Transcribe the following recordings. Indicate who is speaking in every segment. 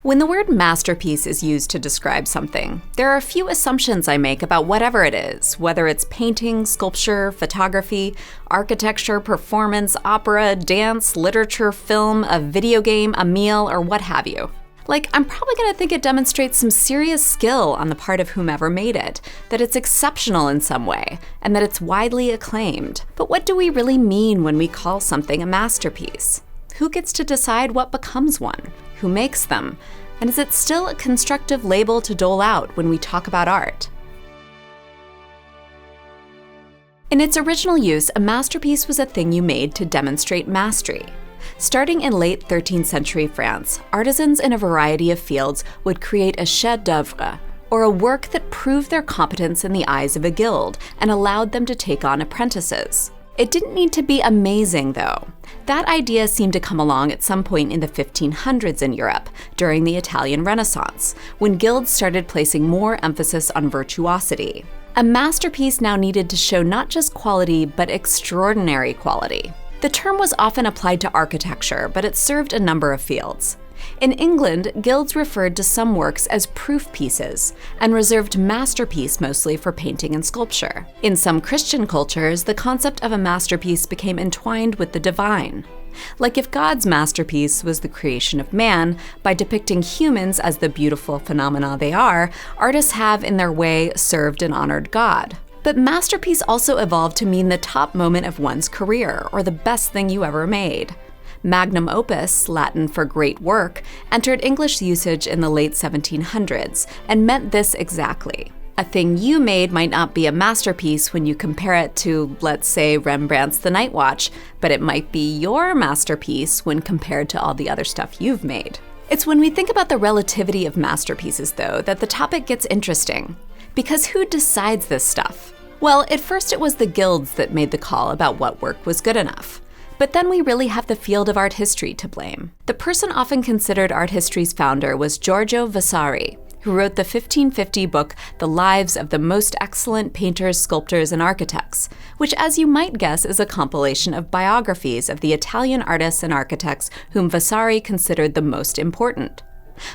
Speaker 1: When the word masterpiece is used to describe something, there are a few assumptions I make about whatever it is, whether it's painting, sculpture, photography, architecture, performance, opera, dance, literature, film, a video game, a meal, or what have you. Like, I'm probably gonna think it demonstrates some serious skill on the part of whomever made it, that it's exceptional in some way, and that it's widely acclaimed. But what do we really mean when we call something a masterpiece? Who gets to decide what becomes one? Who makes them? And is it still a constructive label to dole out when we talk about art? In its original use, a masterpiece was a thing you made to demonstrate mastery. Starting in late 13th century France, artisans in a variety of fields would create a chef d'oeuvre, or a work that proved their competence in the eyes of a guild and allowed them to take on apprentices. It didn't need to be amazing, though. That idea seemed to come along at some point in the 1500s in Europe, during the Italian Renaissance, when guilds started placing more emphasis on virtuosity. A masterpiece now needed to show not just quality, but extraordinary quality. The term was often applied to architecture, but it served a number of fields. In England, guilds referred to some works as proof pieces, and reserved masterpiece mostly for painting and sculpture. In some Christian cultures, the concept of a masterpiece became entwined with the divine. Like if God's masterpiece was the creation of man, by depicting humans as the beautiful phenomena they are, artists have, in their way, served and honored God. But masterpiece also evolved to mean the top moment of one's career, or the best thing you ever made. Magnum opus, Latin for great work, entered English usage in the late 1700s and meant this exactly. A thing you made might not be a masterpiece when you compare it to, let's say, Rembrandt's The Night Watch, but it might be your masterpiece when compared to all the other stuff you've made. It's when we think about the relativity of masterpieces, though, that the topic gets interesting. Because who decides this stuff? Well, at first it was the guilds that made the call about what work was good enough. But then we really have the field of art history to blame. The person often considered art history's founder was Giorgio Vasari, who wrote the 1550 book The Lives of the Most Excellent Painters, Sculptors, and Architects, which, as you might guess, is a compilation of biographies of the Italian artists and architects whom Vasari considered the most important.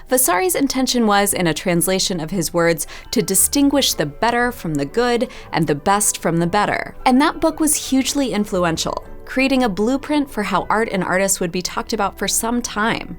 Speaker 1: Vasari's intention was, in a translation of his words, to distinguish the better from the good and the best from the better. And that book was hugely influential, creating a blueprint for how art and artists would be talked about for some time.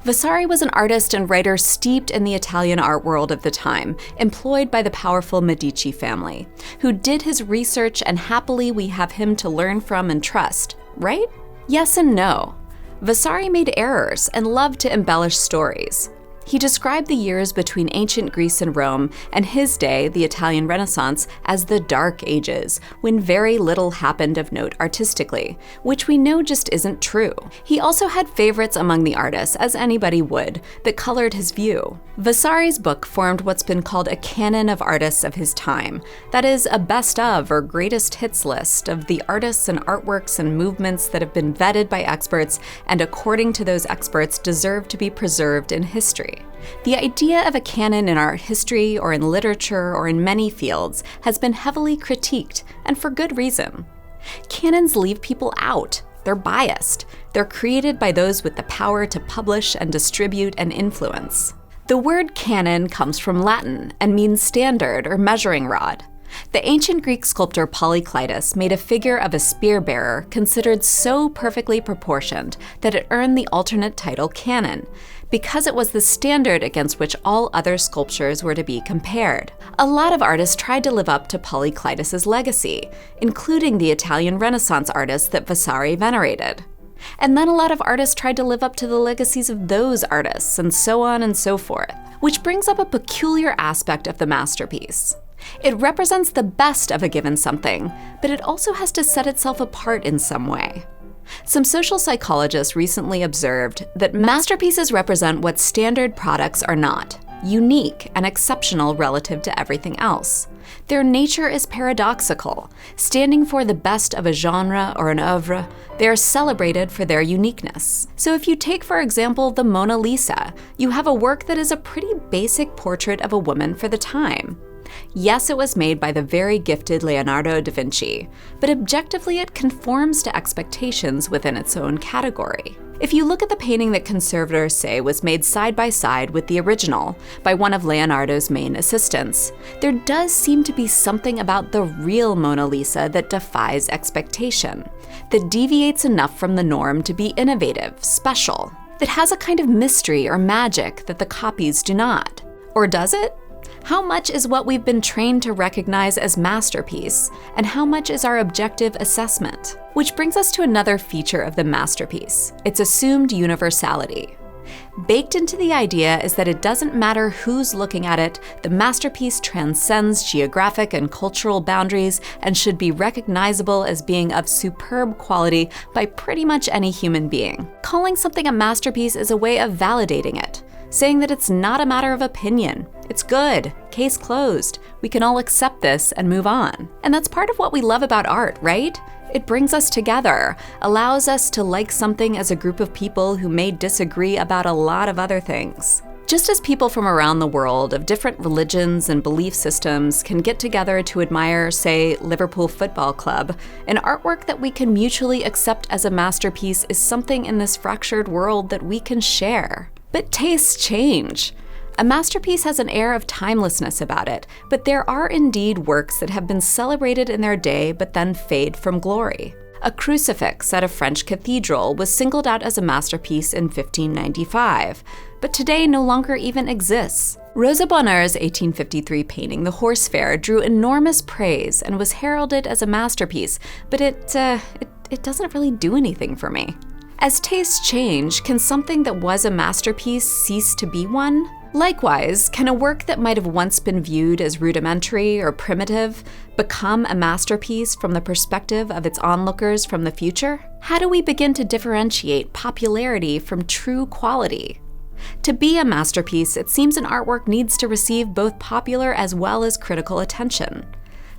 Speaker 1: Vasari was an artist and writer steeped in the Italian art world of the time, employed by the powerful Medici family, who did his research, and happily we have him to learn from and trust, right? Yes and no. Vasari made errors and loved to embellish stories. He described the years between ancient Greece and Rome, and his day, the Italian Renaissance, as the Dark Ages, when very little happened of note artistically, which we know just isn't true. He also had favorites among the artists, as anybody would, that colored his view. Vasari's book formed what's been called a canon of artists of his time, that is, a best of or greatest hits list of the artists and artworks and movements that have been vetted by experts and, according to those experts, deserve to be preserved in history. The idea of a canon in art history or in literature or in many fields has been heavily critiqued, and for good reason. Canons leave people out. They're biased. They're created by those with the power to publish and distribute and influence. The word canon comes from Latin and means standard or measuring rod. The ancient Greek sculptor Polykleitos made a figure of a spear bearer considered so perfectly proportioned that it earned the alternate title canon, because it was the standard against which all other sculptures were to be compared. A lot of artists tried to live up to Polykleitos' legacy, including the Italian Renaissance artists that Vasari venerated. And then a lot of artists tried to live up to the legacies of those artists, and so on and so forth. Which brings up a peculiar aspect of the masterpiece. It represents the best of a given something, but it also has to set itself apart in some way. Some social psychologists recently observed that masterpieces represent what standard products are not, unique and exceptional relative to everything else. Their nature is paradoxical, standing for the best of a genre or an oeuvre. They are celebrated for their uniqueness. So if you take, for example, the Mona Lisa, you have a work that is a pretty basic portrait of a woman for the time. Yes, it was made by the very gifted Leonardo da Vinci, but objectively it conforms to expectations within its own category. If you look at the painting that conservators say was made side by side with the original by one of Leonardo's main assistants, there does seem to be something about the real Mona Lisa that defies expectation, that deviates enough from the norm to be innovative, special, that has a kind of mystery or magic that the copies do not. Or does it? How much is what we've been trained to recognize as masterpiece, and how much is our objective assessment? Which brings us to another feature of the masterpiece, its assumed universality. Baked into the idea is that it doesn't matter who's looking at it, the masterpiece transcends geographic and cultural boundaries and should be recognizable as being of superb quality by pretty much any human being. Calling something a masterpiece is a way of validating it, saying that it's not a matter of opinion. It's good. Case closed. We can all accept this and move on. And that's part of what we love about art, right? It brings us together, allows us to like something as a group of people who may disagree about a lot of other things. Just as people from around the world of different religions and belief systems can get together to admire, say, Liverpool Football Club, an artwork that we can mutually accept as a masterpiece is something in this fractured world that we can share. But tastes change. A masterpiece has an air of timelessness about it, but there are indeed works that have been celebrated in their day but then fade from glory. A crucifix at a French cathedral was singled out as a masterpiece in 1595, but today no longer even exists. Rosa Bonheur's 1853 painting, The Horse Fair, drew enormous praise and was heralded as a masterpiece, but it doesn't really do anything for me. As tastes change, can something that was a masterpiece cease to be one? Likewise, can a work that might have once been viewed as rudimentary or primitive become a masterpiece from the perspective of its onlookers from the future? How do we begin to differentiate popularity from true quality? To be a masterpiece, it seems an artwork needs to receive both popular as well as critical attention.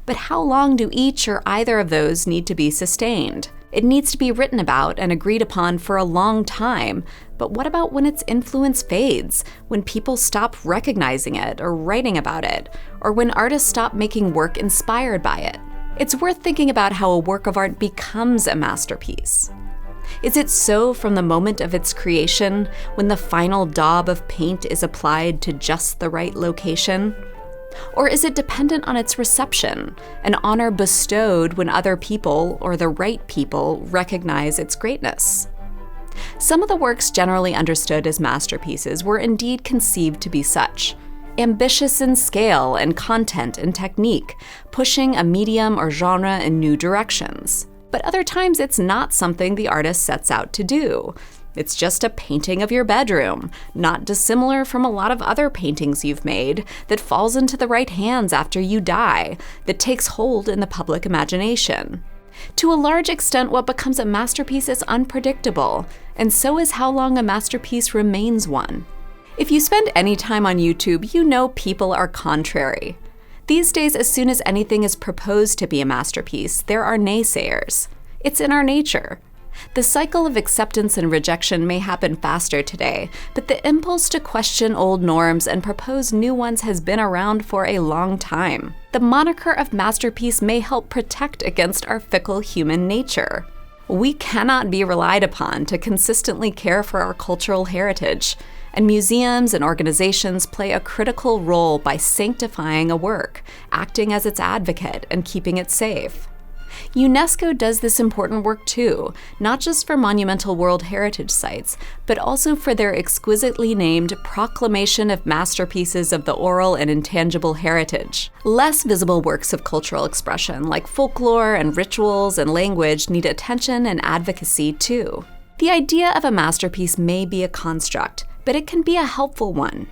Speaker 1: But how long do each or either of those need to be sustained? It needs to be written about and agreed upon for a long time, but what about when its influence fades, when people stop recognizing it or writing about it, or when artists stop making work inspired by it? It's worth thinking about how a work of art becomes a masterpiece. Is it so from the moment of its creation, when the final daub of paint is applied to just the right location? Or is it dependent on its reception, an honor bestowed when other people, or the right people, recognize its greatness? Some of the works generally understood as masterpieces were indeed conceived to be such, ambitious in scale and content and technique, pushing a medium or genre in new directions. But other times it's not something the artist sets out to do. It's just a painting of your bedroom, not dissimilar from a lot of other paintings you've made, that falls into the right hands after you die, that takes hold in the public imagination. To a large extent, what becomes a masterpiece is unpredictable, and so is how long a masterpiece remains one. If you spend any time on YouTube, you know people are contrary. These days, as soon as anything is proposed to be a masterpiece, there are naysayers. It's in our nature. The cycle of acceptance and rejection may happen faster today, but the impulse to question old norms and propose new ones has been around for a long time. The moniker of masterpiece may help protect against our fickle human nature. We cannot be relied upon to consistently care for our cultural heritage, and museums and organizations play a critical role by sanctifying a work, acting as its advocate, and keeping it safe. UNESCO does this important work too, not just for monumental World Heritage sites, but also for their exquisitely named Proclamation of Masterpieces of the Oral and Intangible Heritage. Less visible works of cultural expression, like folklore and rituals and language, need attention and advocacy too. The idea of a masterpiece may be a construct, but it can be a helpful one.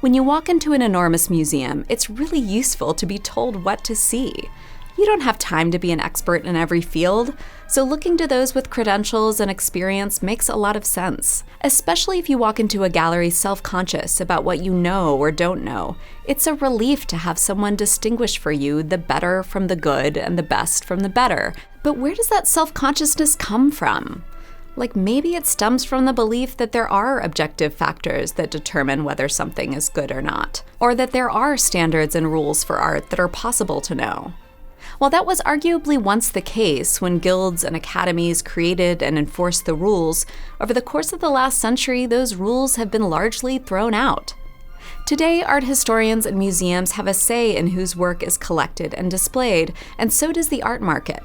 Speaker 1: When you walk into an enormous museum, it's really useful to be told what to see. You don't have time to be an expert in every field, so looking to those with credentials and experience makes a lot of sense. Especially if you walk into a gallery self-conscious about what you know or don't know. It's a relief to have someone distinguish for you the better from the good and the best from the better. But where does that self-consciousness come from? Like maybe it stems from the belief that there are objective factors that determine whether something is good or not, or that there are standards and rules for art that are possible to know. While that was arguably once the case when guilds and academies created and enforced the rules, over the course of the last century, those rules have been largely thrown out. Today, art historians and museums have a say in whose work is collected and displayed, and so does the art market.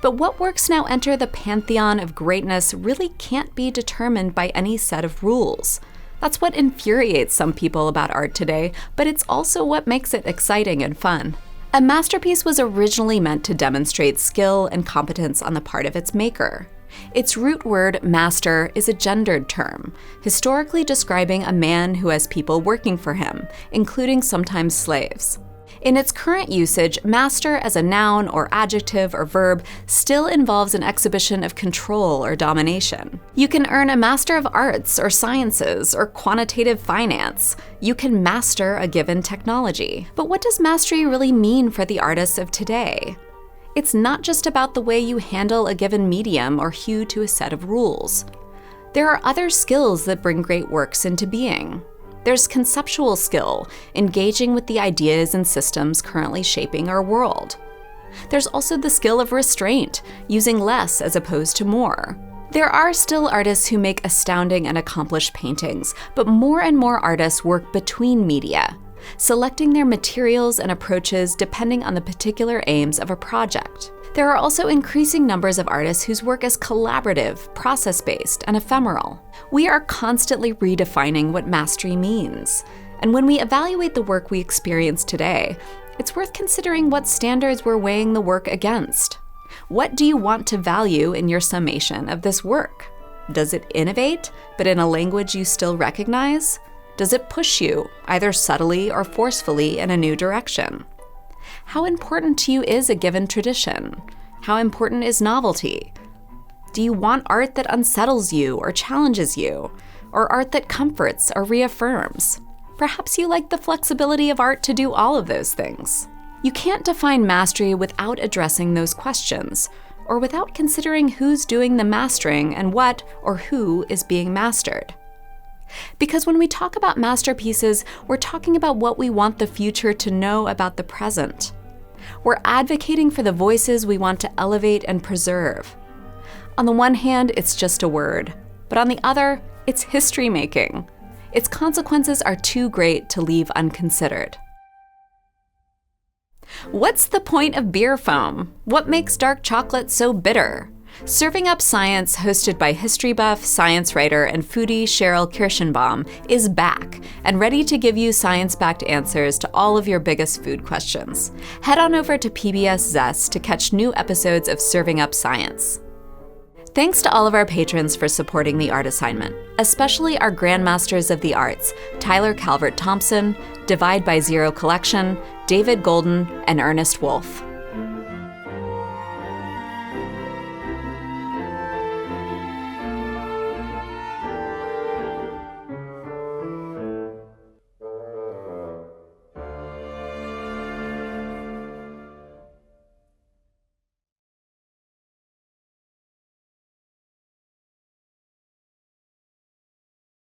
Speaker 1: But what works now enter the pantheon of greatness really can't be determined by any set of rules. That's what infuriates some people about art today, but it's also what makes it exciting and fun. A masterpiece was originally meant to demonstrate skill and competence on the part of its maker. Its root word, master, is a gendered term, historically describing a man who has people working for him, including sometimes slaves. In its current usage, master as a noun or adjective or verb still involves an exhibition of control or domination. You can earn a Master of Arts or Sciences or quantitative finance. You can master a given technology. But what does mastery really mean for the artists of today? It's not just about the way you handle a given medium or hew to a set of rules. There are other skills that bring great works into being. There's conceptual skill, engaging with the ideas and systems currently shaping our world. There's also the skill of restraint, using less as opposed to more. There are still artists who make astounding and accomplished paintings, but more and more artists work between media, selecting their materials and approaches depending on the particular aims of a project. There are also increasing numbers of artists whose work is collaborative, process-based, and ephemeral. We are constantly redefining what mastery means. And when we evaluate the work we experience today, it's worth considering what standards we're weighing the work against. What do you want to value in your summation of this work? Does it innovate, but in a language you still recognize? Does it push you, either subtly or forcefully, in a new direction? How important to you is a given tradition? How important is novelty? Do you want art that unsettles you or challenges you, or art that comforts or reaffirms? Perhaps you like the flexibility of art to do all of those things. You can't define mastery without addressing those questions, or without considering who's doing the mastering and what or who is being mastered. Because when we talk about masterpieces, we're talking about what we want the future to know about the present. We're advocating for the voices we want to elevate and preserve. On the one hand, it's just a word, but on the other, it's history-making. Its consequences are too great to leave unconsidered. What's the point of beer foam? What makes dark chocolate so bitter? Serving Up Science, hosted by history buff, science writer, and foodie Cheryl Kirschenbaum, is back and ready to give you science-backed answers to all of your biggest food questions. Head on over to PBS Zest to catch new episodes of Serving Up Science. Thanks to all of our patrons for supporting the art assignment, especially our Grandmasters of the Arts, Tyler Calvert-Thompson, Divide by Zero Collection, David Golden, and Ernest Wolf.